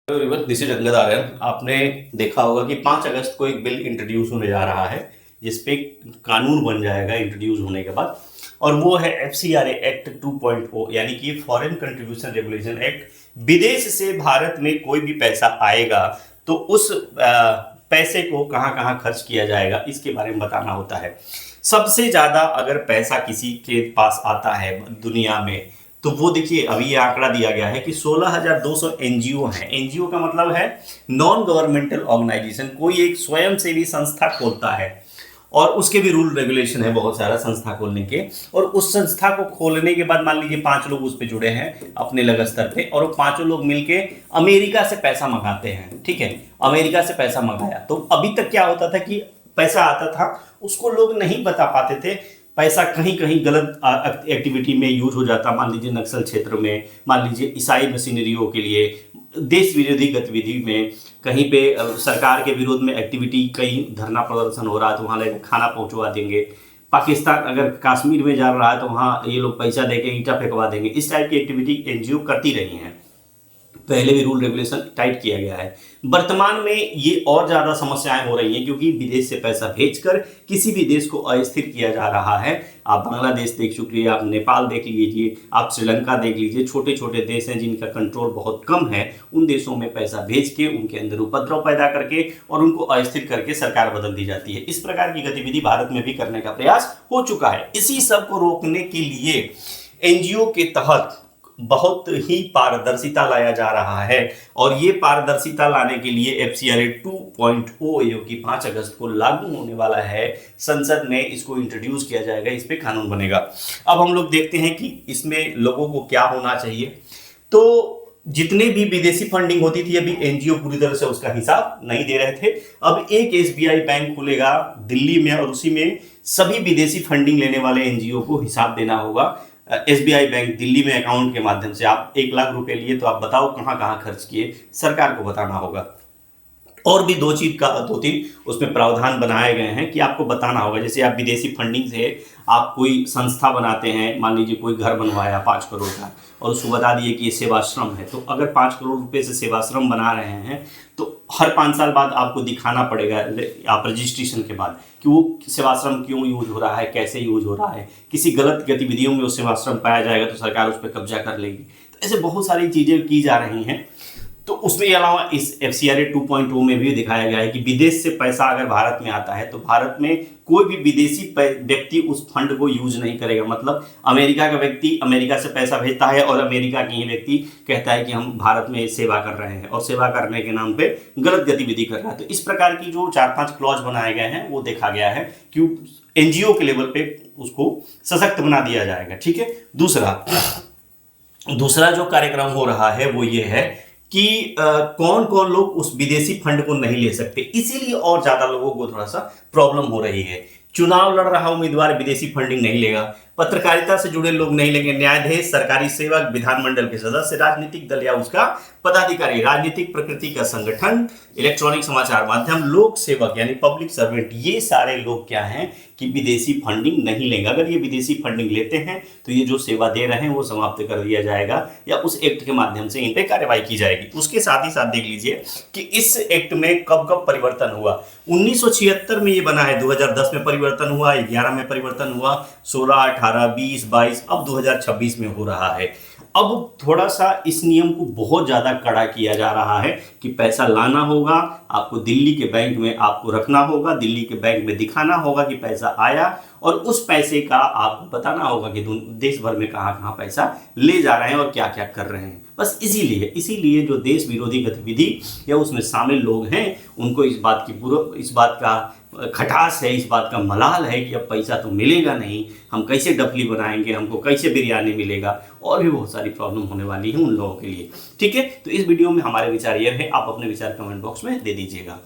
This is Angad Aryan. आपने देखा होगा कि 5 अगस्त को एक बिल इंट्रोड्यूस होने जा रहा है जिसपे कानून बन जाएगा इंट्रोड्यूस होने के बाद, और वो है FCRA एक्ट 2.0 यानी कि फॉरेन कंट्रीब्यूशन रेगुलेशन एक्ट। विदेश से भारत में कोई भी पैसा आएगा तो उस पैसे को कहाँ कहाँ खर्च किया जाएगा इसके बारे में बताना होता है। सबसे ज़्यादा अगर पैसा किसी के पास आता है दुनिया में तो वो देखिए, अभी ये आंकड़ा दिया गया है कि 16,200 एनजीओ हैं। एनजीओ का मतलब है नॉन गवर्नमेंटल ऑर्गेनाइजेशन। कोई एक स्वयंसेवी संस्था खोलता है और उसके भी रूल रेगुलेशन है बहुत सारा संस्था खोलने के, और उस संस्था को खोलने के बाद मान लीजिए 5 लोग उस पर जुड़े हैं अपने अलग स्तर पे, और वो 5 लोग मिलके अमेरिका से पैसा मंगाते हैं। ठीक है, अमेरिका से पैसा मंगाया तो अभी तक क्या होता था कि पैसा आता था उसको लोग नहीं बता पाते थे, पैसा कहीं कहीं गलत एक्टिविटी में यूज हो जाता। मान लीजिए नक्सल क्षेत्र में, मान लीजिए ईसाई मशीनरियों के लिए, देश विरोधी गतिविधि में, कहीं पे सरकार के विरोध में एक्टिविटी, कहीं धरना प्रदर्शन हो रहा है तो वहाँ लेकर खाना पहुँचवा देंगे। पाकिस्तान अगर कश्मीर में जा रहा है तो वहाँ ये लोग पैसा देके ईंटा फेंकवा देंगे। इस टाइप की एक्टिविटी एनजीओ करती रही हैं। पहले भी रूल रेगुलेशन टाइट किया गया है। वर्तमान में ये और ज़्यादा समस्याएं हो रही हैं क्योंकि विदेश से पैसा भेजकर किसी भी देश को अस्थिर किया जा रहा है। आप बांग्लादेश देख चुके हैं, आप नेपाल देख लीजिए, आप श्रीलंका देख लीजिए। छोटे छोटे देश हैं जिनका कंट्रोल बहुत कम है, उन देशों में पैसा भेज के उनके अंदर उपद्रव पैदा करके और उनको अस्थिर करके सरकार बदल दी जाती है। इस प्रकार की गतिविधि भारत में भी करने का प्रयास हो चुका है। इसी सब को रोकने के लिए एनजीओ के तहत बहुत ही पारदर्शिता लाया जा रहा है, और ये पारदर्शिता लाने के लिए FCRA 2.0 जो कि 5 अगस्त को लागू होने वाला है, संसद में इसको इंट्रोड्यूस किया जाएगा, इस पे कानून बनेगा। अब हम लोग देखते हैं कि इसमें लोगों को क्या होना चाहिए। तो जितने भी विदेशी फंडिंग होती थी अभी एनजीओ पूरी तरह से उसका हिसाब नहीं दे रहे थे। अब एक SBI बैंक खुलेगा दिल्ली में और उसी में सभी विदेशी फंडिंग लेने वाले एनजीओ को हिसाब देना होगा। SBI बैंक दिल्ली में अकाउंट के माध्यम से आप 1 लाख रुपए लिए तो आप बताओ कहाँ कहाँ खर्च किए, सरकार को बताना होगा। और भी 2-3 उसमें प्रावधान बनाए गए हैं कि आपको बताना होगा। जैसे आप विदेशी फंडिंग से आप कोई संस्था बनाते हैं, मान लीजिए कोई घर बनवाया 5 करोड़ का और उसको बता दिए कि ये सेवाश्रम है, तो अगर 5 करोड़ रुपए से सेवाश्रम बना रहे हैं तो हर 5 साल बाद आपको दिखाना पड़ेगा आप रजिस्ट्रेशन के बाद कि वो सेवाश्रम क्यों यूज हो रहा है, कैसे यूज हो रहा है। किसी गलत गतिविधियों में वो सेवाश्रम पाया जाएगा तो सरकार उस पर कब्जा कर लेगी। तो ऐसे बहुत सारी चीज़ें की जा रही हैं। तो उसमें अलावा इस FCRA 2.0 में भी दिखाया गया है कि विदेश से पैसा अगर भारत में आता है तो भारत में कोई भी विदेशी व्यक्ति उस फंड को यूज नहीं करेगा। मतलब अमेरिका का व्यक्ति अमेरिका से पैसा भेजता है और अमेरिका की ही व्यक्ति कहता है कि हम भारत में सेवा कर रहे हैं और सेवा करने के नाम पे गलत गतिविधि कर रहा है। तो इस प्रकार की जो 4-5 क्लॉज बनाए गए हैं वो देखा गया है कि एनजीओ के लेवल पे उसको सशक्त बना दिया जाएगा। ठीक है, दूसरा जो कार्यक्रम हो रहा है वो ये है कि कौन कौन लोग उस विदेशी फंड को नहीं ले सकते, इसीलिए और ज्यादा लोगों को थोड़ा सा प्रॉब्लम हो रही है। चुनाव लड़ रहा उम्मीदवार विदेशी फंडिंग नहीं लेगा, पत्रकारिता से जुड़े लोग नहीं लेंगे, न्यायाधीश, सरकारी सेवक, विधानमंडल के सदस्य, राजनीतिक दल या उसका पदाधिकारी, राजनीतिक प्रकृति का संगठन, इलेक्ट्रॉनिक समाचार माध्यम, लोक सेवक यानी पब्लिक सर्वेंट, ये सारे लोग क्या हैं कि विदेशी फंडिंग नहीं लेंगे। अगर ये विदेशी फंडिंग लेते हैं तो ये जो सेवा दे रहे हैं वो समाप्त कर दिया जाएगा या उस एक्ट के माध्यम से इन पर कार्रवाई की जाएगी। उसके साथ ही साथ देख लीजिए कि इस एक्ट में कब कब परिवर्तन हुआ। 1976 में ये बना है, 2010 में परिवर्तन हुआ, 11 में परिवर्तन हुआ, 16, 18, 20, 22, अब 2026 में हो रहा है। अब थोड़ा सा इस नियम को बहुत ज़्यादा कड़ा किया जा रहा है कि पैसा लाना होगा, आपको दिल्ली के बैंक में आपको रखना होगा, दिल्ली के बैंक में दिखाना होगा कि पैसा आया, और उस पैसे का आपको बताना होगा कि देश भर में कहाँ कहाँ पैसा ले जा रहे हैं और क्या क्या कर रहे हैं। बस इसीलिए जो देश विरोधी गतिविधि या उसमें शामिल लोग हैं उनको इस बात का खटास है, इस बात का मलाल है कि अब पैसा तो मिलेगा नहीं, हम कैसे डफली बनाएंगे, हमको कैसे बिरयानी मिलेगा, और भी बहुत सारी प्रॉब्लम होने वाली है उन लोगों के लिए। ठीक है, तो इस वीडियो में हमारे विचार ये है, आप अपने विचार कमेंट बॉक्स में दे दीजिएगा।